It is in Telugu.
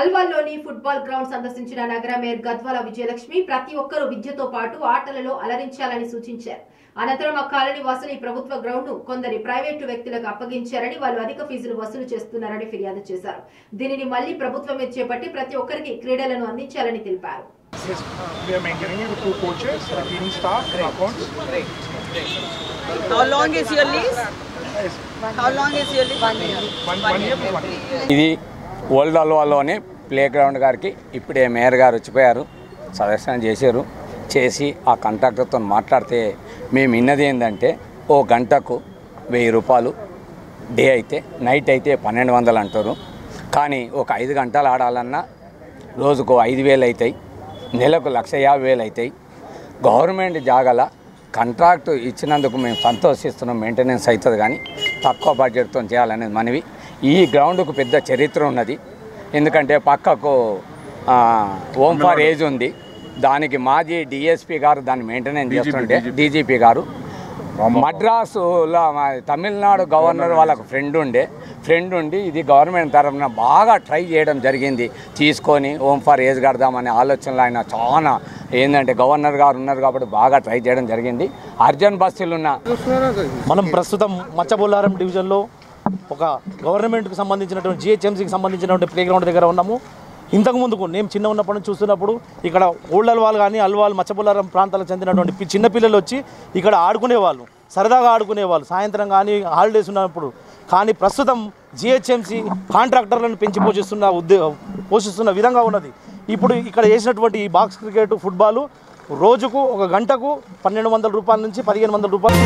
అల్వాల్లోని ఫుట్బాల్ గ్రౌండ్ సందర్శించిన నగర మేయర్ గద్వాల విజయలక్ష్మి ప్రతి ఒక్కరూ విద్యతో పాటు ఆటలలో అలరించాలని సూచించారు. అనంతరం ఆ కాలనీ వాసులు ఈ ప్రభుత్వ గ్రౌండ్ ను కొందరి ప్రైవేటు వ్యక్తులకు అప్పగించారని, వాళ్ళు అధిక ఫీజులు వసూలు చేస్తున్నారని ఫిర్యాదు చేశారు. దీనిని మళ్లీ ప్రభుత్వమే చేపట్టి ప్రతి ఒక్కరికి క్రీడలను అందించాలని తెలిపారు. ఇది ఓల్డ్ అల్వాలోని ప్లే గ్రౌండ్ గారికి ఇప్పుడే మేయర్ గారు వచ్చిపోయారు, సదస్యం చేసి ఆ కాంట్రాక్టర్తో మాట్లాడితే మేము విన్నది ఏంటంటే ఓ గంటకు 1000 రూపాయలు, డే అయితే నైట్ అయితే 1200 అంటారు. కానీ ఒక 5 గంటలు ఆడాలన్నా రోజుకు 5000 అవుతాయి, నెలకు 150,000 అవుతాయి. గవర్నమెంట్ జాగాల కాంట్రాక్ట్ ఇచ్చినందుకు మేము సంతోషిస్తున్నాం, మెయింటెనెన్స్ అవుతుంది, కానీ తక్కువ బడ్జెట్తో చేయాలనేది మనవి. ఈ గ్రౌండ్కు పెద్ద చరిత్ర ఉన్నది, ఎందుకంటే పక్కకు హోమ్ ఫర్ ఏజ్ ఉంది, దానికి మాజీ డిఎస్పీ గారు దాన్ని మెయింటెనెన్స్ చేస్తుంటే డీజీపీ గారు మద్రాసులో తమిళనాడు గవర్నర్ వాళ్ళకు ఫ్రెండ్ ఉండి ఇది గవర్నమెంట్ తరఫున బాగా ట్రై చేయడం జరిగింది, తీసుకొని హోమ్ ఫర్ ఏజ్ కడదామనే ఆలోచనలో ఆయన చాలా ఏంటంటే గవర్నర్ గారు ఉన్నారు కాబట్టి బాగా ట్రై చేయడం జరిగింది. అర్జున్ బస్సులు ఉన్న మనం ప్రస్తుతం మచ్చబొల్లారం డివిజన్లో ఒక గవర్నమెంట్కి సంబంధించినటువంటి జిహెచ్ఎంసీకి సంబంధించినటువంటి ప్లే గ్రౌండ్ దగ్గర ఉన్నాము. ఇంతకుముందుకు నేను చిన్న ఉన్నప్పటి నుంచి చూస్తున్నప్పుడు ఇక్కడ ఓల్డ్ అల్వాల్ కానీ అల్వాల్ మచ్చబొల్లారం ప్రాంతాలకు చెందినటువంటి చిన్నపిల్లలు వచ్చి ఇక్కడ ఆడుకునేవాళ్ళు, సరదాగా ఆడుకునేవాళ్ళు సాయంత్రం కానీ హాలిడేస్ ఉన్నప్పుడు. కానీ ప్రస్తుతం జిహెచ్ఎంసీ కాంట్రాక్టర్లను పెంచి పోషిస్తున్న విధంగా ఉన్నది. ఇప్పుడు ఇక్కడ చేసినటువంటి ఈ బాక్స్ క్రికెట్, ఫుట్బాల్ రోజుకు ఒక గంటకు 1200 రూపాయల నుంచి 1500 రూపాయలు